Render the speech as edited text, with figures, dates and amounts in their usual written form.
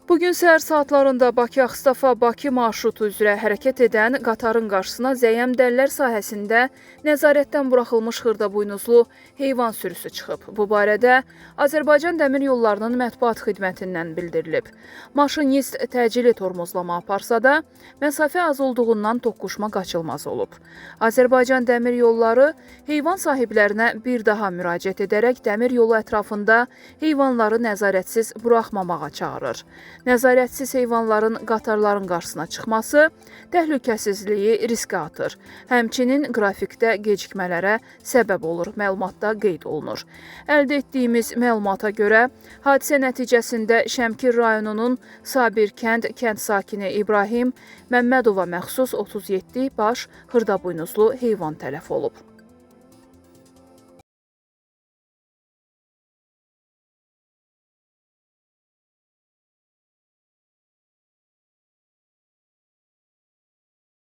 Bugün səhər saatlarında Bakı-Ağstafa-Bakı marşrutu üzrə hərəkət edən qatarın qarşısına Zəyəm-Dəllər sahəsində nəzarətdən buraxılmış xırdabuynuzlu heyvan sürüsü çıxıb. Bu barədə Azərbaycan Dəmir Yollarının mətbuat xidmətindən bildirilib. Maşinist təcili tormozlama aparsa da, məsafə az olduğundan toqquşma qaçılmaz olub. Azərbaycan Dəmir Yolları heyvan sahiblərinə bir daha müraciət edərək dəmir yolu ətrafında heyvanları nəzarətsiz buraxmamağa çağırır. Nəzarətsiz heyvanların qatarların qarşısına çıxması təhlükəsizliyi riskə atır. Həmçinin qrafikdə gecikmələrə səbəb olur, məlumatda qeyd olunur. Əldə etdiyimiz məlumata görə, hadisə nəticəsində Şəmkir rayonunun Sabirkənd kənd sakini İbrahim Məmmədova məxsus 37 baş xırdabuynuzlu heyvan tələf olub.